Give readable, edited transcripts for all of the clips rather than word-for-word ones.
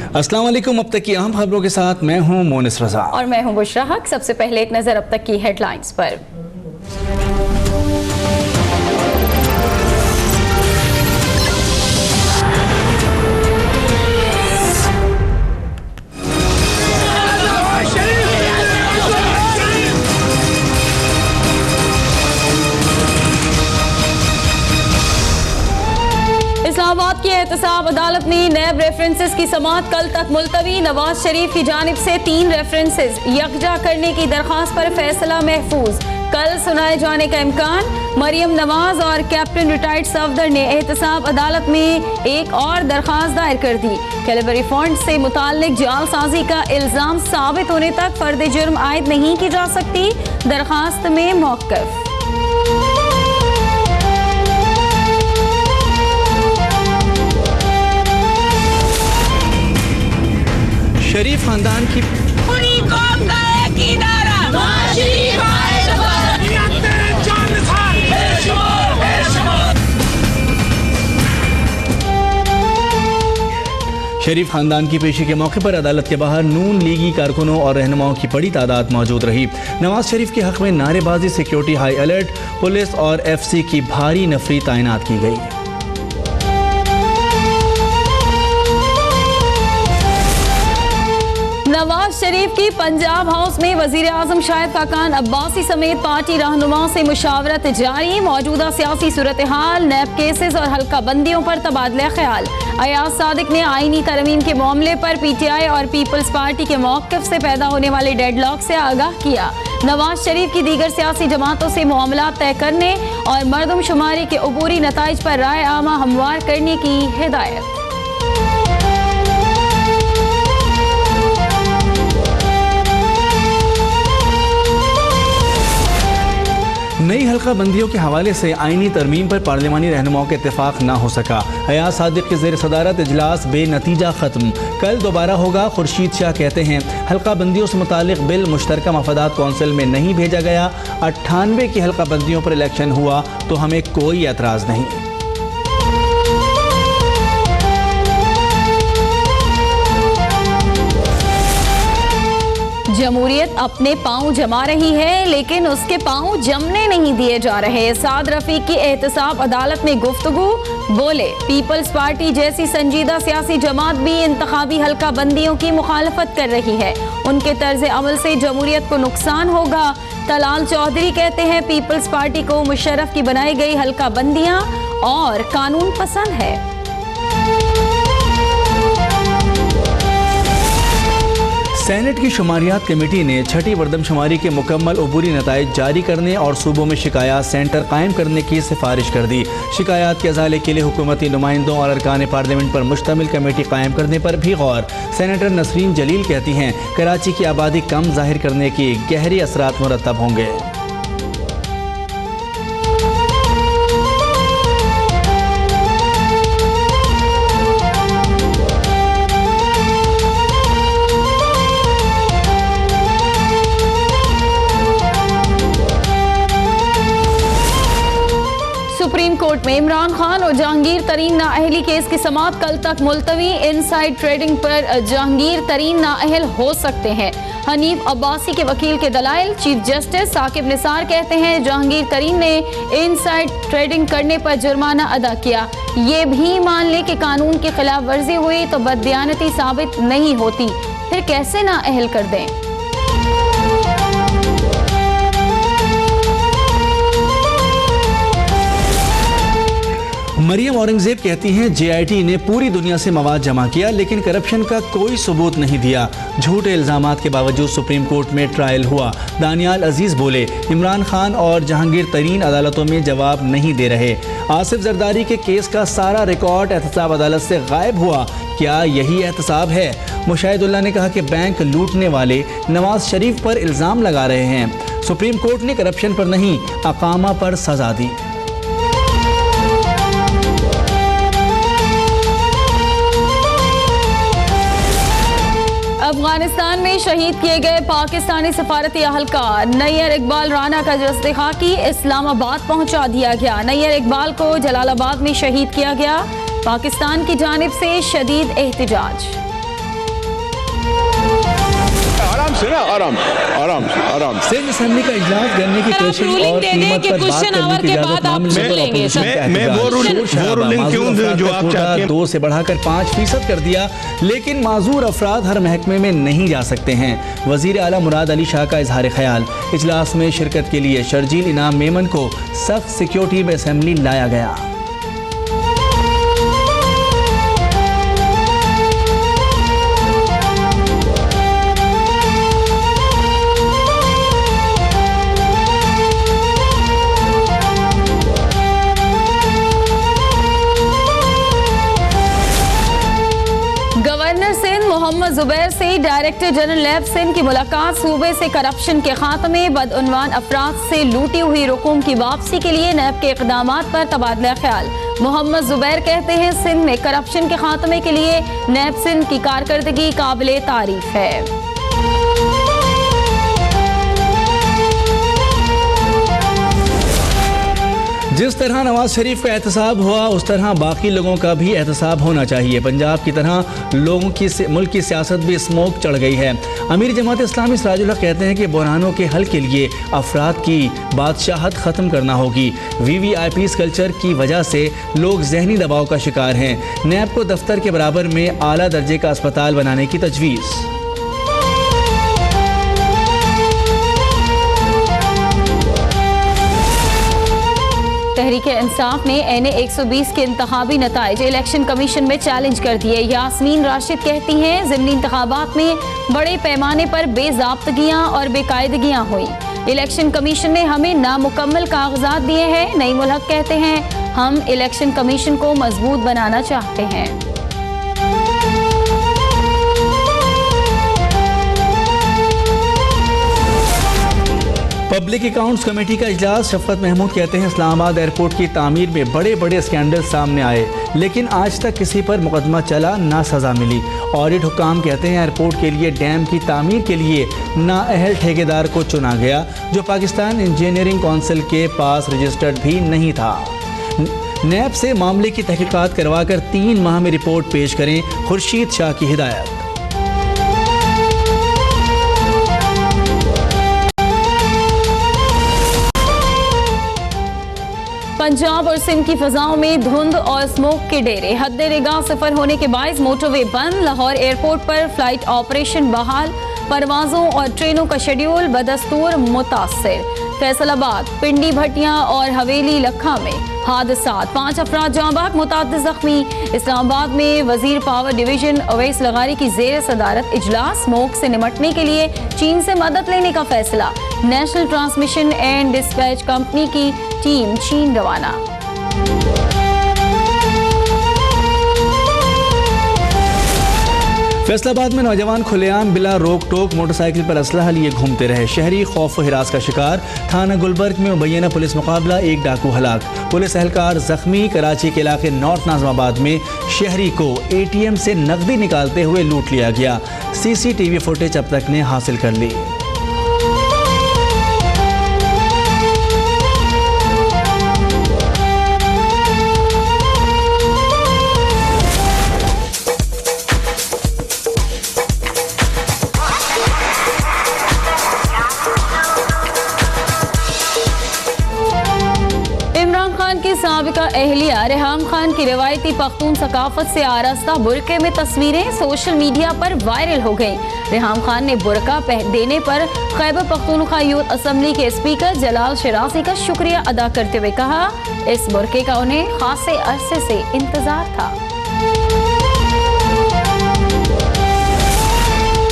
अस्सलाम वालेकुम। अब तक की अहम खबरों के साथ मैं हूं मोनिस रजा और मैं हूं बुशरा हक। सबसे पहले एक नजर अब तक की हेडलाइंस पर। इस्लामाबाद की एहतसाब अदालत में नैब रेफरेंसेस की समाअत कल तक मुलतवी। नवाज शरीफ की जानिब से 3 रेफरेंसेस यकजा करने की दरख्वास्त पर फैसला महफूज। कल सुनाए जाने का इम्कान। मरियम नवाज और कैप्टन रिटायर्ड सफदर ने एहतसाब अदालत में एक और दरख्वास्त दायर कर दी। कैलिबरी फंड से मुताल्लिक जालसाजी का इल्जाम साबित होने तक फर्द जुर्म आयद नहीं की जा सकती। दरख्वास्त में मौक़िफ़। शरीफ खानदान की शरीफ खानदान की पेशी के मौके पर अदालत के बाहर नून लीगी कारकुनों और रहनुमाओं की बड़ी तादाद मौजूद रही। नवाज शरीफ के हक में नारेबाजी, सिक्योरिटी हाई अलर्ट, पुलिस और FC की भारी नफरी तैनात की गई। नवाज शरीफ की पंजाब हाउस में वजीर आजम शाहिद खाकान अब्बासी समेत पार्टी रहनुमाओं से मुशावरत जारी। मौजूदा सियासी सूरत हाल, नैब केसेस और हल्का बंदियों पर तबादला ख्याल। अयाज सादिक ने आईनी तरमीम के मामले पर PTI और पीपल्स पार्टी के मौक़िफ़ से पैदा होने वाले डेडलॉक से आगाह किया। नवाज शरीफ की दीगर सियासी जमातों से मामला तय करने और मरदमशुमारी के अबूरी नताइज पर राय आमा हमवार करने की हिदायत। नई हल्का बंदियों के हवाले से आईनी तरमीम पर पार्लिमानी रहनुमाओं के इत्तेफाक ना हो सका। अयाज सादिक के ज़ेर सदारत इजलास बेनतीजा ख़त्म। कल दोबारा होगा। खुर्शीद शाह कहते हैं हल्का बंदियों से मुतालिक बिल मुश्तरका मफादात कौंसिल में नहीं भेजा गया। 98 की हल्का बंदियों पर इलेक्शन हुआ तो हमें कोई एतराज़ नहीं। जमहूरियत अपने पांव जमा रही है लेकिन उसके पांव जमने नहीं दिए जा रहे। साद रफीक की एहतसाब अदालत में गुफ्तगू। बोले पीपल्स पार्टी जैसी संजीदा सियासी जमात भी इंतखाबी हल्का बंदियों की मुखालफत कर रही है। उनके तर्ज अमल से जमहूरियत को नुकसान होगा। तलाल चौधरी कहते हैं पीपल्स पार्टी को मुशर्रफ की बनाई गई हल्का बंदियां और कानून पसंद है। सेनेट की शुमारियात कमेटी ने छठी मरदमशुमारी के मुकम्मल अबूरी नताइज जारी करने और सूबों में शिकायत सेंटर कायम करने की सिफारिश कर दी। शिकायत के अजाले के लिए हुकूमती नुमाइंदों और अरकान पार्लियामेंट पर मुश्तमिल कमेटी कायम करने पर भी गौर। सेनेटर नसरीन जलील कहती हैं कराची की आबादी कम जाहिर करने की गहरे असरात मुरतब होंगे। सुप्रीम कोर्ट में इमरान खान और जहांगीर तरीन नाअहली केस की समाअत कल तक मुलतवी। इनसाइड ट्रेडिंग पर जहांगीर तरीन नाअहल हो सकते हैं। हनीफ अब्बासी के वकील के दलाइल। चीफ जस्टिस साकिब निसार कहते हैं जहांगीर तरीन ने इनसाइड ट्रेडिंग करने पर जुर्माना अदा किया। ये भी मान ले कि कानून की खिलाफ वर्जी हुई तो बददियानती साबित नहीं होती, फिर कैसे नाअहल कर दें। मरियम औरंगजेब कहती हैं JIT ने पूरी दुनिया से मवाद जमा किया लेकिन करप्शन का कोई सबूत नहीं दिया। झूठे इल्जामात के बावजूद सुप्रीम कोर्ट में ट्रायल हुआ। दानियाल अजीज बोले इमरान खान और जहांगीर तरीन अदालतों में जवाब नहीं दे रहे। आसिफ जरदारी के केस का सारा रिकॉर्ड एहतसाब अदालत से गायब हुआ। क्या यही एहतसाब है? मुशाहिदुल्लाह ने कहा कि बैंक लूटने वाले नवाज शरीफ पर इल्ज़ाम लगा रहे हैं। सुप्रीम कोर्ट ने करप्शन पर नहीं अकामा पर सजा दी। अफगानिस्तान में शहीद किए गए पाकिस्तानी सफारती अहलकार नैयर इकबाल राना का जस्ते खाकी इस्लामाबाद पहुंचा दिया गया। नैयर इकबाल को जलालाबाद में शहीद किया गया। पाकिस्तान की जानिब से शदीद एहतजाज। आराम से ना, आराम आराम आराम। सिंध असेंबली का इजलास गन्ने की क्रशिंग और कीमत पर बात करने की इजाजत ना मिलने पर अपोजिशन का मैं वो रूलिंग क्यों जो आप चाहते हैं 2 से बढ़ाकर 5% कर दिया, लेकिन माजूर अफराद हर महकमे में नहीं जा सकते हैं। वजीर आला मुराद अली शाह का इजहार ख्याल। इजलास में शिरकत के लिए शर्जील इनाम मेमन को सख्त सिक्योरिटी में असेंबली लाया गया। गवर्नर सिंध मोहम्मद जुबैर से डायरेक्टर जनरल नैब सिंध की मुलाकात। सूबे से करप्शन के खात्मे, बदउनवान अफराद से लूटी हुई रकूम की वापसी के लिए नैब के इक़दामात पर तबादला ख्याल। मोहम्मद जुबैर कहते हैं सिंध में करप्शन के खात्मे के लिए नैब सिंध की कारकर्दगी काबिले तारीफ है। जिस तरह नवाज शरीफ का एहतसाब हुआ, उस तरह बाकी लोगों का भी एहतसाब होना चाहिए। पंजाब की तरह लोगों की मुल्क की सियासत भी स्मोक चढ़ गई है। अमीर जमात इस्लामी सिराजुल हक कहते हैं कि बहरानों के हल के लिए अफराद की बादशाहत ख़त्म करना होगी। VVIPs कल्चर की वजह से लोग जहनी दबाव का शिकार हैं। नैब को दफ्तर के बराबर में आला दर्जे का अस्पताल बनाने की तजवीज़। तहरीक इंसाफ ने NA 120 के इंतखाबी नताइज इलेक्शन कमीशन में चैलेंज कर दिए। यास्मीन राशिद कहती हैं ज़िमनी इंतखाबात में बड़े पैमाने पर बेज़ाब्तगियाँ और बेकायदगियाँ हुई। इलेक्शन कमीशन ने हमें नामुकम्मल कागजात दिए हैं। नईमुल हक कहते हैं हम इलेक्शन कमीशन को मजबूत बनाना चाहते हैं। पब्लिक अकाउंट्स कमेटी का इजलास। शफकत महमूद कहते हैं इस्लामाबाद एयरपोर्ट की तामीर में बड़े बड़े स्कैंडल सामने आए, लेकिन आज तक किसी पर मुकदमा चला ना सज़ा मिली। ऑडिट हुकाम कहते हैं एयरपोर्ट के लिए डैम की तामीर के लिए नाअहल ठेकेदार को चुना गया, जो पाकिस्तान इंजीनियरिंग काउंसिल के पास रजिस्टर्ड भी नहीं था। नैब से मामले की तहकीकात करवाकर 3 माह में रिपोर्ट पेश करें, खुर्शीद शाह की हिदायत। पंजाब और सिंध की फजाओं में धुंध और स्मोक के डेरे। हद निगाह सफर होने के बायस मोटरवे बंद। लाहौर एयरपोर्ट पर फ्लाइट ऑपरेशन बहाल। परवाजों और ट्रेनों का शेड्यूल बदस्तूर मुतासर। फैसलाबाद, पिंडी भटियां और हवेली लखा में हादसात। 5 अफराद जाँ बहक, मुतअद्दिद जख्मी। इस्लामाबाद में वजीर पावर डिवीजन अवैस लगारी की जेर सदारत इजलास। स्मोक से निमटने के लिए चीन से मदद लेने का फैसला। National transmission and dispatch company की टीम चीन रवाना। फैसलाबाद में नौजवान खुलेआम बिला रोक टोक मोटरसाइकिल पर असलहा लिए घूमते रहे। शहरी खौफ व हिरास का शिकार। थाना गुलबर्ग में मुबैना पुलिस मुकाबला, 1 डाकू हलाक। पुलिस एहलकार जख्मी। कराची के इलाके नॉर्थ नाज़माबाद में शहरी को ATM से नकदी निकालते हुए लूट लिया गया। CCTV फुटेज अब तक ने हासिल कर ली। साबिका एहलिया रेहाम खान की रिवायती पख्तून सकाफत से आरास्ता बुरके में तस्वीरें सोशल मीडिया पर वायरल हो गईं। रेहाम खान ने बुरका देने पर खैबर पख्तूनख्वा यूथ असम्बली के स्पीकर जलाल शिराजी का शुक्रिया अदा करते हुए कहा इस बुरके का उन्हें खासे अरसे से इंतजार था।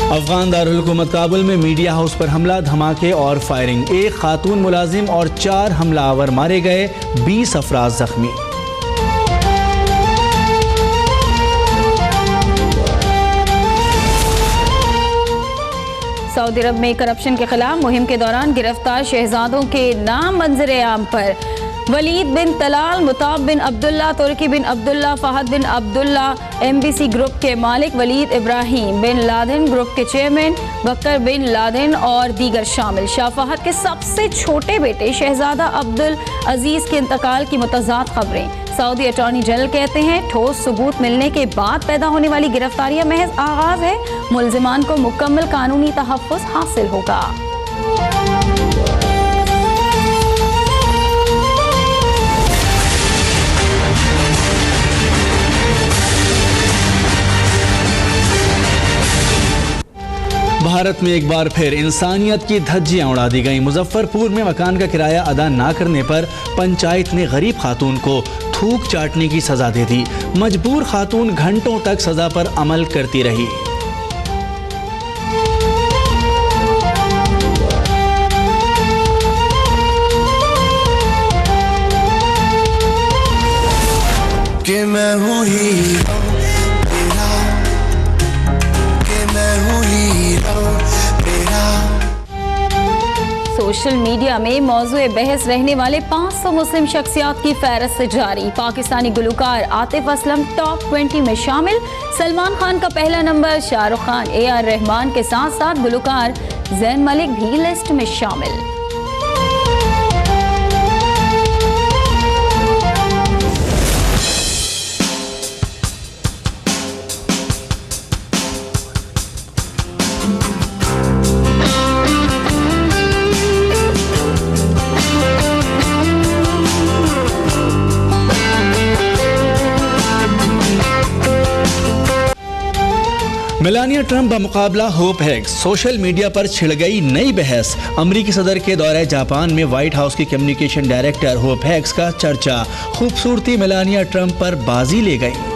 अफगान दारुल हुकूमत काबुल में मीडिया हाउस पर हमला, धमाके और फायरिंग। 1 खातून मुलाजिम और 4 हमलावर मारे गए, 20 अफराद जख्मी। सऊदी अरब में करप्शन के खिलाफ मुहिम के दौरान गिरफ्तार शहजादों के नाम मंजर आम पर Walid bin Talal, Mutaib bin Abdullah, Turki bin Abdullah, Fahd bin Abdullah MBC group के मालिक, Walid Ibrahim bin Laden group के चेयरमैन, बकर बिन लादेन और दीगर शामिल। शाह फहद के सबसे छोटे बेटे शहजादा अब्दुल अजीज के इंतकाल की मुतज़ाद खबरें। सऊदी अटॉर्नी जनरल कहते हैं ठोस सबूत मिलने के बाद पैदा होने वाली गिरफ्तारियां महज आगाज है, मुल्जिमान को मुकम्मल कानूनी तहफ़्फ़ुज़ हासिल होगा। भारत में एक बार फिर इंसानियत की धज्जियां उड़ा दी गईं। मुजफ्फरपुर में मकान का किराया अदा ना करने पर पंचायत ने गरीब खातून को थूक चाटने की सजा दे दी। मजबूर खातून घंटों तक सजा पर अमल करती रही। कि मैं हूँ हीरो तेरा, कि मैं हूँ हीरो तेरा। सोशल मीडिया में मौजूए बहस रहने वाले 500 मुस्लिम शख्सियात की फहरिस्त जारी। पाकिस्तानी गुलकार आतिफ असलम टॉप 20 में शामिल। सलमान खान का पहला नंबर, शाहरुख खान, AR रहमान के साथ साथ गुलकार ज़ैन मलिक भी लिस्ट में शामिल। मेलानिया ट्रंप बमुकाबला होप हैग्स। सोशल मीडिया पर छिड़ गई नई बहस। अमरीकी सदर के दौरे जापान में व्हाइट हाउस की कम्युनिकेशन डायरेक्टर होप हैग्स का चर्चा। खूबसूरती मेलानिया ट्रंप पर बाजी ले गई।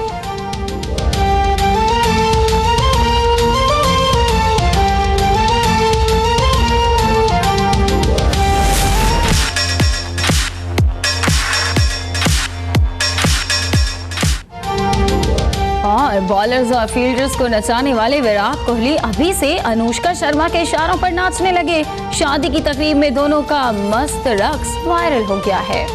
और बॉलर्स और फील्डर्स को नचाने वाले विराट कोहली अभी से अनुष्का शर्मा के इशारों पर नाचने लगे। शादी की तकरीब में दोनों का मस्त रक्स वायरल हो गया है।